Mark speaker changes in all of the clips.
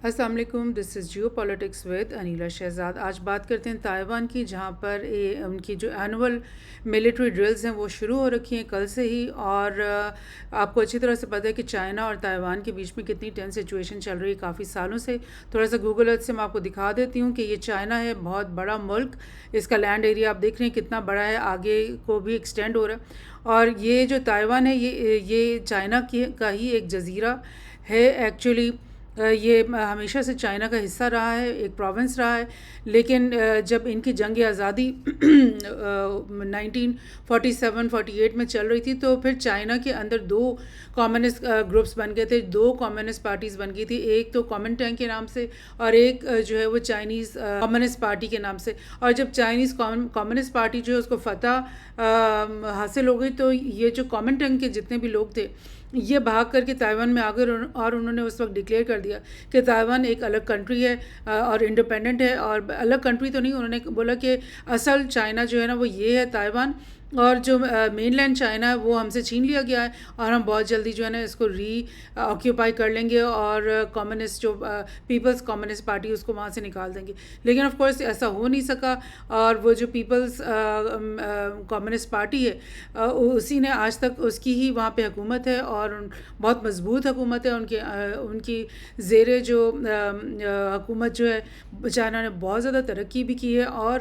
Speaker 1: السلام علیکم، دس از Jio politics with Aneela Shahzad. آج بات کرتے ہیں تائیوان کی، جہاں پر ان کی جو اینول ملٹری ڈرلز ہیں وہ شروع ہو رکھی ہیں کل سے ہی، اور آپ کو اچھی طرح سے پتہ ہے کہ چائنا اور تائیوان کے بیچ میں کتنی ٹینس سچویشن چل رہی ہے کافی سالوں سے۔ تھوڑا سا گوگل ارتھ سے میں آپ کو دکھا دیتی ہوں کہ یہ چائنا ہے، بہت بڑا ملک، اس کا لینڈ ایریا آپ دیکھ رہے ہیں کتنا بڑا ہے، آگے کو بھی ایکسٹینڈ ہو رہا ہے۔ اور یہ جو تائیوان ہے یہ چائنا کا ہی ایک جزیرہ ہے ایکچولی۔ یہ ہمیشہ سے چائنا کا حصہ رہا ہے، ایک پروونس رہا ہے، لیکن جب ان کی جنگ آزادی 1947-48 میں چل رہی تھی تو پھر چائنا کے اندر دو کمیونسٹ گروپس بن گئے تھے، دو کمیونسٹ پارٹیز بن گئی تھی، ایک تو کومنٹینگ کے نام سے اور ایک جو ہے وہ چائنیز کمیونسٹ پارٹی کے نام سے۔ اور جب چائنیز کمیونسٹ پارٹی جو ہے اس کو فتح حاصل ہو گئی تو یہ جو کومنٹینگ کے جتنے بھی لوگ تھے یہ بھاگ کر کے تائیوان میں آ گئے، اور انہوں نے اس وقت ڈکلیئر کر دیا کہ تائیوان ایک الگ کنٹری ہے اور انڈیپینڈنٹ ہے، اور الگ کنٹری تو نہیں، انہوں نے بولا کہ اصل چائنا جو ہے نا وہ یہ ہے تائیوان، اور جو مین لینڈ چائنا ہے وہ ہم سے چھین لیا گیا ہے، اور ہم بہت جلدی جو ہے نا اس کو آکیوپائی کر لیں گے، اور کمیونسٹ جو پیپلز کمیونسٹ پارٹی اس کو وہاں سے نکال دیں گے۔ لیکن آف کورس ایسا ہو نہیں سکا، اور وہ جو پیپلز کمیونسٹ پارٹی ہے اسی نے آج تک اس کی ہی وہاں پہ حکومت ہے، اور بہت مضبوط حکومت ہے ان کی زیر جو حکومت جو ہے چائنا نے بہت زیادہ ترقی بھی کی ہے، اور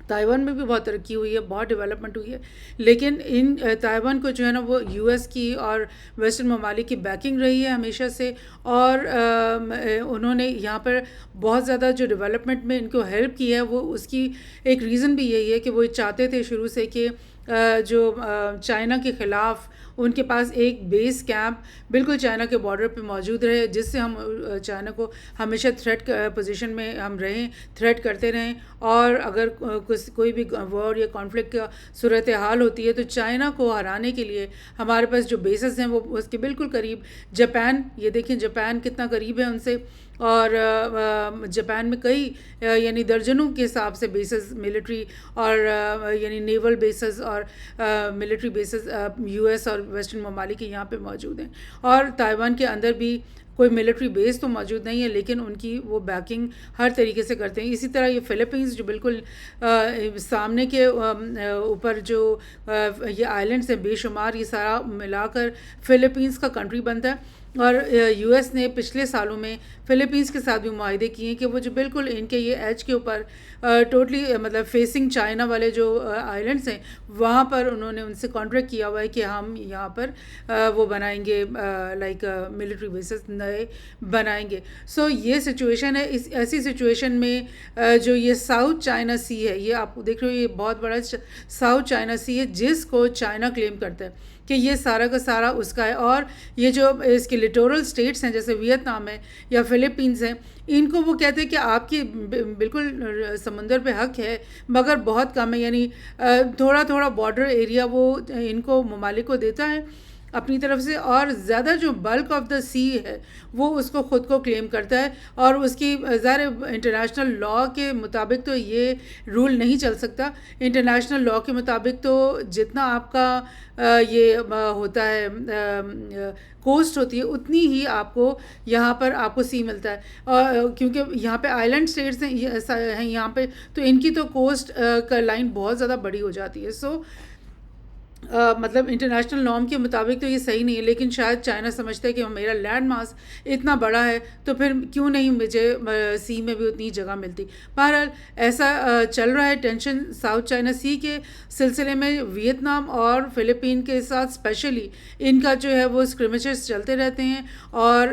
Speaker 1: تائیوان میں بھی بہت ترقی ہوئی ہے، بہت ڈیولپمنٹ ہوئی ہے۔ لیکن ان تائیوان کو جو ہے نا وہ یو ایس کی اور ویسٹرن ممالک کی بیکنگ رہی ہے ہمیشہ سے، اور انہوں نے یہاں پر بہت زیادہ جو ڈیولپمنٹ میں ان کو ہیلپ کی ہے، وہ اس کی ایک ریزن بھی یہی ہے کہ وہ چاہتے تھے شروع سے کہ جو چائنا کے خلاف ان کے پاس ایک بیس کیمپ بالکل چائنا کے بارڈر پہ موجود رہے، جس سے ہم چائنا کو ہمیشہ تھریٹ پوزیشن میں ہم رہیں، تھریٹ کرتے رہیں، اور اگر کوئی بھی وار یا کانفلکٹ کا صورتحال ہوتی ہے تو چائنا کو ہرانے کے لیے ہمارے پاس جو بیسز ہیں وہ اس کے بالکل قریب جاپان، یہ دیکھیں جاپان کتنا قریب ہے ان سے، اور جاپان میں کئی یعنی درجنوں کے حساب سے بیسز ملٹری اور یعنی نیول بیسز اور ملٹری بیسز یو ایس اور ویسٹرن ممالک کے یہاں پہ موجود ہیں، اور تائیوان کے اندر بھی کوئی ملٹری بیس تو موجود نہیں ہے، لیکن ان کی وہ بیکنگ ہر طریقے سے کرتے ہیں۔ اسی طرح یہ فلپینز جو بالکل سامنے کے اوپر جو یہ آئلینڈس ہیں بے شمار، یہ سارا ملا کر فلپینز کا کنٹری بنتا ہے، اور یو ایس نے پچھلے سالوں میں فلپینز کے ساتھ بھی معاہدے کیے ہیں کہ وہ جو بالکل ان کے یہ ایج کے اوپر ٹوٹلی مطلب فیسنگ چائنا والے جو آئلینڈس ہیں وہاں پر انہوں نے ان سے کانٹریکٹ کیا ہوا ہے کہ ہم یہاں پر وہ بنائیں گے لائک ملٹری بیسز نئے بنائیں گے۔ سو یہ سچویشن ہے، اس ایسی سچویشن میں جو یہ ساؤتھ چائنا سی ہے، یہ آپ دیکھ رہے ہو یہ بہت بڑا ساؤتھ چائنا سی ہے جس کو چائنا کلیم کرتا ہے کہ یہ سارا کا سارا اس کا ہے، اور یہ جو اس کے لٹورل اسٹیٹس ہیں جیسے ویتنام ہے یا فلپینز ہیں، ان کو وہ کہتے ہیں کہ آپ کی بالکل سمندر پہ حق ہے مگر بہت کم ہے، یعنی تھوڑا تھوڑا بارڈر ایریا وہ ان کو ممالک کو دیتا ہے اپنی طرف سے، اور زیادہ جو بلک آف دا سی ہے وہ اس کو خود کو کلیم کرتا ہے، اور اس کی ظاہر انٹرنیشنل لا کے مطابق تو یہ رول نہیں چل سکتا۔ انٹرنیشنل لا کے مطابق تو جتنا آپ کا یہ ہوتا ہے کوسٹ ہوتی ہے اتنی ہی آپ کو یہاں پر آپ کو سی ملتا ہے، اور کیونکہ یہاں پہ آئلینڈ اسٹیٹس ہیں یہاں پہ، تو ان کی تو کوسٹ کا لائن بہت زیادہ بڑی ہو جاتی ہے۔ سو مطلب انٹرنیشنل نارم کے مطابق تو یہ صحیح نہیں ہے، لیکن شاید چائنا سمجھتا ہے کہ میرا لینڈ ماس اتنا بڑا ہے تو پھر کیوں نہیں مجھے سی میں بھی اتنی جگہ ملتی۔ بہرحال ایسا چل رہا ہے ٹینشن ساؤتھ چائنا سی کے سلسلے میں، ویتنام اور فلپین کے ساتھ اسپیشلی ان کا جو ہے وہ اسکرمچز چلتے رہتے ہیں، اور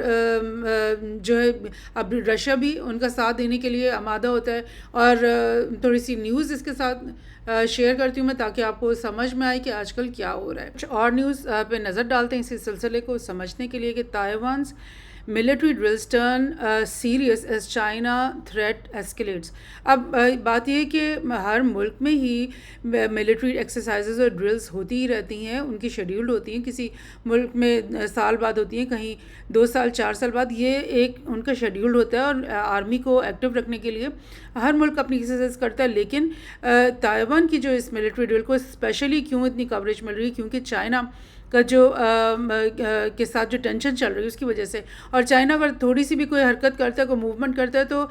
Speaker 1: جو ہے اب رشیا بھی ان کا ساتھ دینے کے لیے آمادہ ہوتا ہے، اور تھوڑی سی نیوز اس کے ساتھ شیئر کرتی ہوں میں تاکہ آپ کو سمجھ میں آئے کہ آج کل کیا ہو رہا ہے۔ کچھ اور نیوز پہ نظر ڈالتے ہیں اسی سلسلے کو سمجھنے کے لیے کہ تائیوانز military drills turn serious as China threat escalates۔ اب بات یہ ہے کہ ہر ملک میں ہی ملٹری ایکسرسائزز اور ڈرلز ہوتی ہی رہتی ہیں، ان کی شیڈیولڈ ہوتی ہیں، کسی ملک میں سال بعد ہوتی ہیں، کہیں 2 سال 4 سال بعد، یہ ایک ان کا شیڈیولڈ ہوتا ہے، اور آرمی کو ایکٹیو رکھنے کے لیے ہر ملک اپنی ایکسرسائز کرتا ہے۔ لیکن تائیوان کی جو اس ملٹری ڈرل کو اسپیشلی کیوں اتنی کوریج مل رہی ہے، کیونکہ چائنا کا جو کے ساتھ جو ٹینشن چل رہی ہے اس کی وجہ سے. اور چائنا اگر تھوڑی سی بھی کوئی حرکت کرتا ہے, کوئی موومنٹ کرتا ہے, تو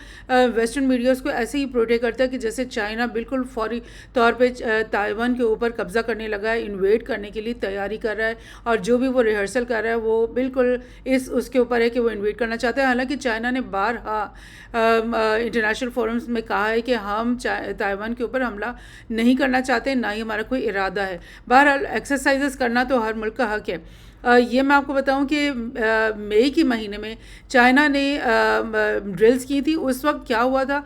Speaker 1: ویسٹرن میڈیا اس کو ایسے ہی پروٹیکٹ کرتا ہے کہ جیسے چائنا بالکل فوری طور پہ تائیوان کے اوپر قبضہ کرنے لگا ہے, انویڈ کرنے کے لیے تیاری کر رہا ہے, اور جو بھی وہ ریہرسل کر رہا ہے وہ بالکل اس کے اوپر ہے کہ وہ انویڈ کرنا چاہتا ہے. حالانکہ چائنا نے بارہا انٹرنیشنل فورمز میں کہا ہے کہ ہم تائیوان کے اوپر حملہ نہیں کرنا چاہتے, نہ ہی ہمارا کوئی ارادہ ہے. بہرحال ایکسرسائزز کرنا تو ہر ملک کا حق ہے. یہ میں آپ کو بتاؤں کہ مئی کے مہینے میں چائنا نے ڈرلز کی تھی. اس وقت کیا ہوا تھا,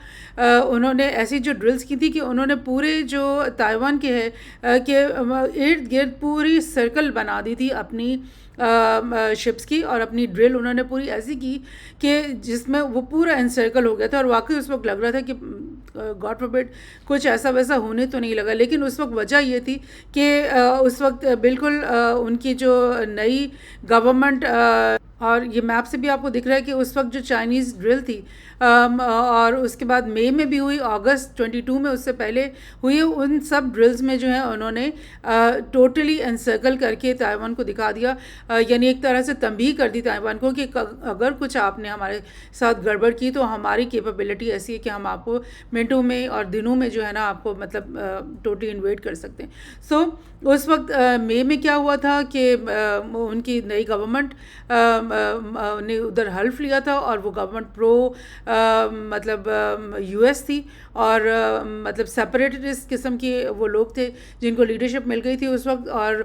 Speaker 1: انہوں نے ایسی جو ڈرلز کی تھی کہ انہوں نے پورے جو تائیوان کے ہے کہ ارد گرد پوری سرکل بنا دی تھی اپنی شپس کی, اور اپنی ڈرل انہوں نے پوری ایسی کی کہ جس میں وہ پورا انسرکل ہو گیا تھا. اور واقعی اس وقت لگ رہا تھا کہ گاڈ فوربڈ کچھ ایسا ویسا ہونے تو نہیں لگا, لیکن اس وقت وجہ یہ تھی کہ اس وقت بالکل ان کی جو نئی گورنمنٹ, اور یہ میپ سے بھی آپ کو دکھ رہا ہے کہ اس وقت جو چائنیز ڈرل تھی اور اس کے بعد مئی میں بھی ہوئی, اگست 22 میں اس سے پہلے ہوئی, ان سب ڈرلز میں جو ہے انہوں نے ٹوٹلی انسرکل کر کے تائیوان کو دکھا دیا, یعنی ایک طرح سے تنبیہ کر دی تائیوان کو کہ اگر کچھ آپ نے ہمارے ساتھ گڑبڑ کی تو ہماری کیپیبلٹی ایسی ہے کہ ہم آپ کو منٹوں میں اور دنوں میں جو ہے نا آپ کو مطلب ٹوٹلی انویڈ کر سکتے ہیں. سو اس وقت مئی میں کیا ہوا تھا کہ ان کی نئی گورنمنٹ نے ادھر حلف لیا تھا, اور وہ گورنمنٹ پرو مطلب یو ایس تھی, اور مطلب سیپریٹسٹ قسم کے وہ لوگ تھے جن کو لیڈرشپ مل گئی تھی اس وقت. اور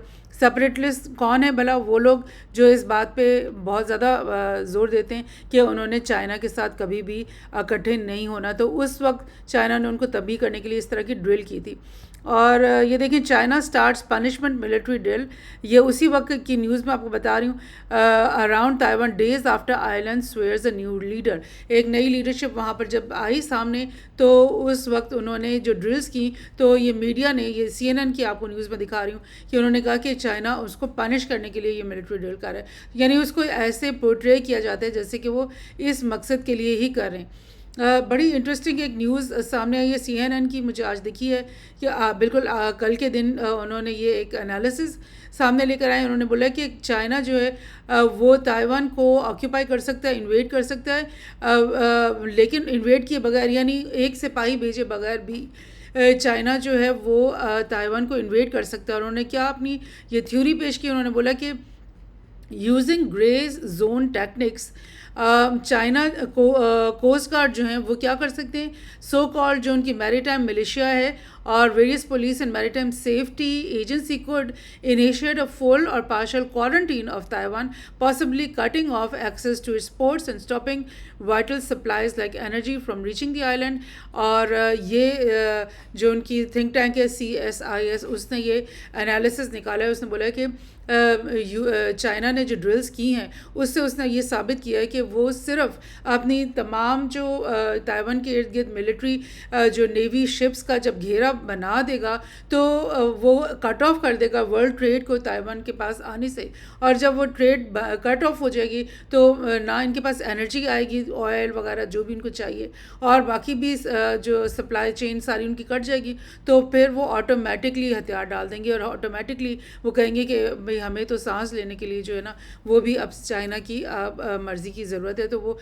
Speaker 1: سیپریٹسٹ کون ہے بھلا؟ وہ لوگ جو اس بات پہ بہت زیادہ زور دیتے ہیں کہ انہوں نے چائنا کے ساتھ کبھی بھی اکٹھے نہیں ہونا. تو اس وقت چائنا نے ان کو تنبیہ کرنے کے لیے اس طرح کی ڈرل کی تھی. اور یہ دیکھیں, China starts punishment military drill, یہ اسی وقت کی نیوز میں آپ کو بتا رہی ہوں. Around Taiwan days after island swears a new leader, ایک نئی لیڈرشپ وہاں پر جب آئی سامنے تو اس وقت انہوں نے جو ڈرلز کی, تو یہ میڈیا نے, یہ CNN کی آپ کو نیوز میں دکھا رہی ہوں کہ انہوں نے کہا کہ چائنا اس کو پنش کرنے کے لیے یہ ملٹری ڈرل کر رہا ہے, یعنی اس کو ایسے پورٹرے کیا جاتا ہے جیسے کہ وہ اس مقصد کے لیے ہی کر رہے ہیں. بڑی انٹرسٹنگ ایک نیوز سامنے آئی ہے CNN کی, مجھے آج دکھی ہے کہ بالکل کل کے دن انہوں نے یہ ایک انالیسز سامنے لے کر آئے. انہوں نے بولا کہ چائنا جو ہے وہ تائیوان کو آکیوپائی کر سکتا ہے, انویڈ کر سکتا ہے, لیکن انویڈ کیے بغیر, یعنی ایک سپاہی بھیجے بغیر بھی چائنا جو ہے وہ تائیوان کو انویڈ کر سکتا ہے. اور انہوں نے کیا اپنی یہ تھیوری پیش کی, انہوں نے بولا کہ یوزنگ گریز zone techniques China coast guard جو ہیں وہ کیا کر سکتے ہیں, سو کالڈ جو ان کی میری ٹائم ملیشیا ہے اور various police and maritime safety agency could initiate a full اور partial quarantine of Taiwan, possibly cutting off access to its ports and stopping vital supplies like energy from reaching the island. اور یہ جو ان کی think tank ہے CSIS, اس نے یہ انالیسس نکالا ہے. اس نے بولا کہ چائنا نے جو ڈرلز کی ہیں اس سے اس نے یہ ثابت کیا ہے کہ وہ صرف اپنی تمام جو تائیوان کے ارد گرد ملٹری جو نیوی شپس کا جب گھیرا بنا دے گا تو وہ کٹ آف کر دے گا ورلڈ ٹریڈ کو تائیوان کے پاس آنے سے. اور جب وہ ٹریڈ کٹ آف ہو جائے گی تو نہ ان کے پاس انرجی آئے گی, آئل وغیرہ جو بھی ان کو چاہیے, اور باقی بھی جو سپلائی چین ساری ان کی کٹ جائے گی, تو پھر وہ آٹومیٹکلی ہتھیار ڈال دیں گے اور آٹومیٹکلی وہ کہیں گے کہ بھئی ہمیں تو سانس لینے کے لیے جو ہے نا وہ بھی اب چائنا کی مرضی کی ضرورت ہے, تو وہ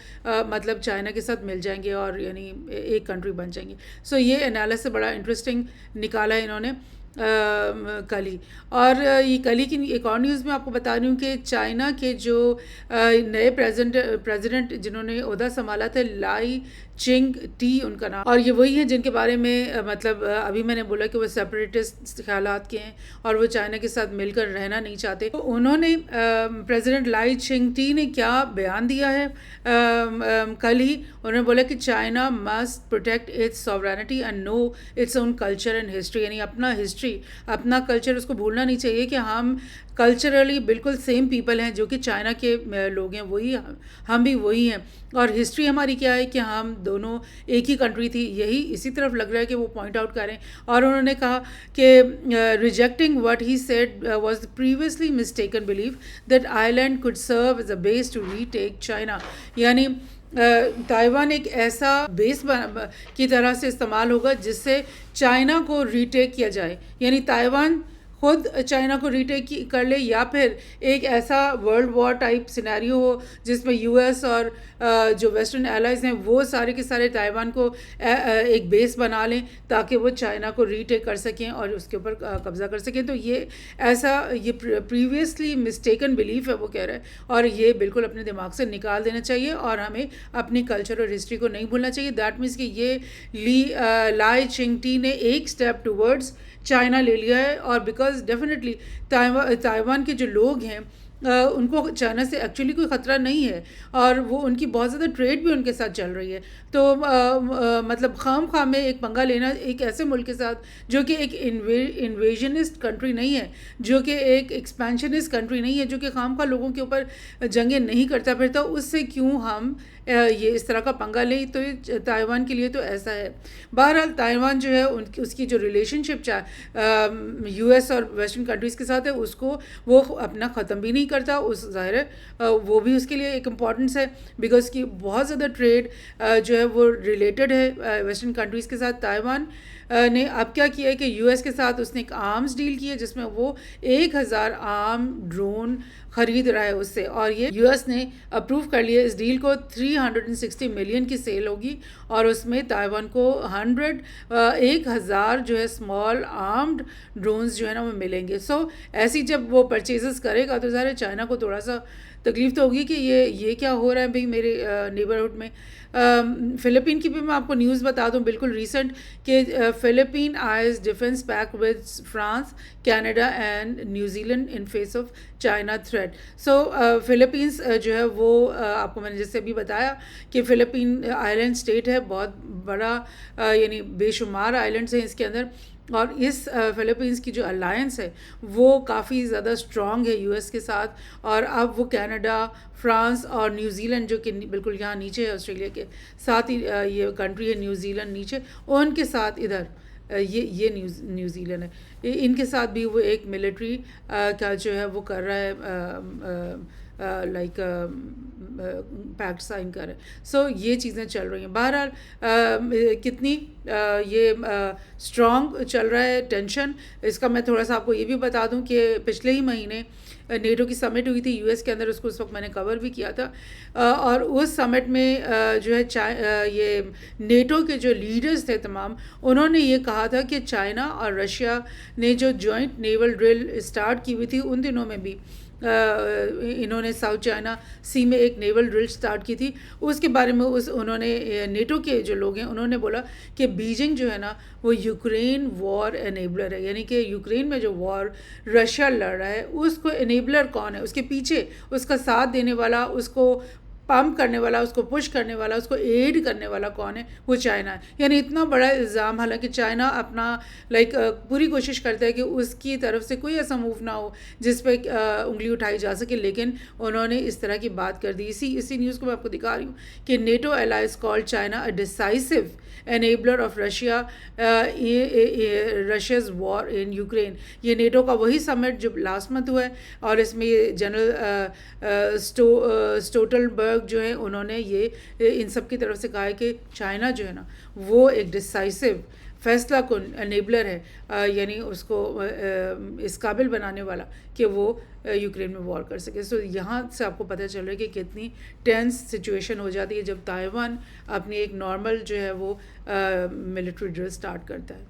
Speaker 1: مطلب چائنا کے ساتھ مل جائیں گے اور یعنی ایک کنٹری بن جائیں گے. سو یہ انالیسس بڑا انٹرسٹنگ نکالا ہے انہوں نے کل ہی. اور یہ کل ہی کی ایک اور نیوز میں آپ کو بتا رہی ہوں کہ چائنا کے جو نئے پریزیڈنٹ جنہوں نے عہدہ سنبھالا تھا, لائی چنگ ٹی ان کا نام, اور یہ وہی ہیں جن کے بارے میں مطلب ابھی میں نے بولا کہ وہ سیپریٹسٹ خیالات کے ہیں اور وہ چائنا کے ساتھ مل کر رہنا نہیں چاہتے. تو انہوں نے پریزیڈنٹ لائی چنگ ٹی نے کیا بیان دیا ہے کل ہی, انہوں نے بولا کہ China must protect its sovereignty and know its own culture and history, یعنی اپنا ہسٹری اپنا کلچر اس کو بھولنا نہیں چاہیے کہ ہم کلچرلی بالکل سیم پیپل ہیں جو کہ چائنا کے لوگ ہیں, وہی ہم بھی وہی ہیں. اور ہسٹری ہماری کیا ہے کہ ہم دونوں ایک ہی کنٹری تھی, یہی اسی طرف لگ رہا ہے کہ وہ پوائنٹ آؤٹ کریں. اور انہوں نے کہا کہ rejecting what he said was previously mistaken belief that island could serve as a base to retake China, یعنی تائیوان ایک ایسا بیس کی طرح سے استعمال ہوگا جس سے چائنا کو ری ٹیک کیا جائے, یعنی تائیوان خود چائنا کو ریٹیک کر لے یا پھر ایک ایسا ورلڈ وار ٹائپ سینیریو ہو جس میں یو ایس اور جو ویسٹرن ایلائز ہیں وہ سارے کے سارے تائیوان کو ایک بیس بنا لیں تاکہ وہ چائنا کو ریٹیک کر سکیں اور اس کے اوپر قبضہ کر سکیں. تو یہ ایسا یہ پریویسلی مسٹیکن بلیف ہے وہ کہہ رہے ہیں, اور یہ بالکل اپنے دماغ سے نکال دینا چاہیے اور ہمیں اپنی کلچر اور ہسٹری کو نہیں بھولنا چاہیے. دیٹ مینس کہ یہ لائی چنگ ٹی نے ایک اسٹیپ ٹورڈز چائنا لے لیا ہے, اور بیکاز ڈیفینیٹلی تائیوان کے جو لوگ ہیں ان کو چائنا سے ایکچولی کوئی خطرہ نہیں ہے, اور وہ ان کی بہت زیادہ ٹریڈ بھی ان کے ساتھ چل رہی ہے. تو مطلب خام خواہ میں ایک پنگا لینا ایک ایسے ملک کے ساتھ جو کہ ایک انویژنسٹ کنٹری نہیں ہے, جو کہ ایک ایکسپینشنسٹ کنٹری نہیں ہے, جو کہ خام خواہ لوگوں کے اوپر جنگیں نہیں کرتا پھرتا, اس سے کیوں ہم یہ اس طرح کا پنگا لیں. تو تائیوان کے لیے تو ایسا ہے. بہرحال تائیوان جو ہے اس کی جو ریلیشن شپ یو ایس اور ویسٹرن کنٹریز کے ساتھ ہے اس کو وہ اپنا ختم بھی نہیں کرتا. اس ظاہر ہے وہ بھی اس کے لیے ایک امپورٹنس ہے, بیکاز کی بہت زیادہ ٹریڈ جو ہے وہ ریلیٹڈ ہے ویسٹرن کنٹریز کے ساتھ. تائیوان نے اب کیا کیا ہے کہ یو ایس کے ساتھ اس نے ایک آرمز ڈیل کی ہے جس میں وہ 1000 آرم ڈرون خرید رہا ہے اس سے, اور یہ یو ایس نے اپروو کر لیا. اس ڈیل کو 360 ملین کی سیل ہوگی, اور اس میں تائیوان کو 1000 جو ہے اسمال آرمڈ ڈرونز جو ہے نا وہ ملیں گے. سو ایسی جب وہ پرچیزز کرے گا تو ظاہر ہے چائنا کو تھوڑا سا تکلیف تو ہوگی کہ یہ کیا ہو رہا ہے بھئی میرے نیبرہڈ میں. فلپین کی بھی میں آپ کو نیوز بتا دوں بالکل ریسنٹ کہ Philippine eyes defence pact with France, Canada and New Zealand in face of China threat. So Philippines جو ہے وہ آپ کو میں نے جیسے ابھی بتایا کہ فلپین آئلینڈ اسٹیٹ ہے, بہت بڑا یعنی بے شمار آئلینڈس ہیں اس کے اندر, اور اس فلپینس کی جو الائنس ہے وہ کافی زیادہ اسٹرانگ ہے یو ایس کے ساتھ. اور اب وہ کینیڈا, فرانس اور نیوزی لینڈ جو کہ بالکل یہاں نیچے ہے آسٹریلیا کے ساتھ ہی یہ کنٹری ہے نیوزی لینڈ نیچے, ان کے ساتھ ادھر یہ نیوزی لینڈ ہے, ان کے ساتھ بھی وہ ایک ملٹری کا جو ہے وہ کر رہا ہے, لائک پیکٹ سائن کر رہے ہیں. سو یہ چیزیں چل رہی ہیں. بہرحال کتنی یہ اسٹرانگ چل رہا ہے ٹینشن, اس کا میں تھوڑا سا آپ کو یہ بھی بتا دوں کہ پچھلے ہی مہینے نیٹو کی سمٹ ہوئی تھی یو ایس کے اندر, اس کو اس وقت میں نے کور بھی کیا تھا, اور اس سمٹ میں جو ہے یہ نیٹو کے جو لیڈرز تھے تمام, انہوں نے یہ کہا تھا کہ چائنا اور رشیا نے جو جوائنٹ نیول ڈرل اسٹارٹ کی ہوئی تھی ان دنوں میں بھی انہوں نے ساؤتھ چائنا سی میں ایک نیول ڈرل سٹارٹ کی تھی. اس کے بارے میں انہوں نے نیٹو کے جو لوگ ہیں انہوں نے بولا کہ بیجنگ جو ہے نا وہ یوکرین وار انیبلر ہے, یعنی کہ یوکرین میں جو وار رشیا لڑ رہا ہے اس کو انیبلر کون ہے, اس کے پیچھے اس کا ساتھ دینے والا, اس کو پمپ کرنے والا, اس کو پش کرنے والا, اس کو ایڈ کرنے والا کون ہے, وہ چائنا ہے. یعنی اتنا بڑا الزام, حالانکہ چائنا اپنا پوری کوشش کرتا ہے کہ اس کی طرف سے کوئی ایسا موو نہ ہو جس پہ انگلی اٹھائی جا سکے, لیکن انہوں نے اس طرح کی بات کر دی. اسی نیوز کو میں آپ کو دکھا رہی ہوں کہ NATO allies call China a decisive enabler of Russia Russia's war in Ukraine. یہ نیٹو کا وہی سمٹ جو لاسٹ منتھ ہوا ہے, اور اس میں یہ جنرل اسٹولٹنبرگ جو ہیں انہوں نے یہ ان سب کی طرف سے کہا ہے کہ چائنا جو ہے نا وہ ایک ڈیسائسو فیصلہ کن انیبلر ہے, یعنی اس کو اس قابل بنانے والا کہ وہ یوکرین میں وار کر سکے. سو یہاں سے آپ کو پتہ چل رہا ہے کہ کتنی ٹینس سچویشن ہو جاتی ہے جب تائیوان اپنی ایک نارمل جو ہے وہ ملٹری ڈرل سٹارٹ کرتا ہے.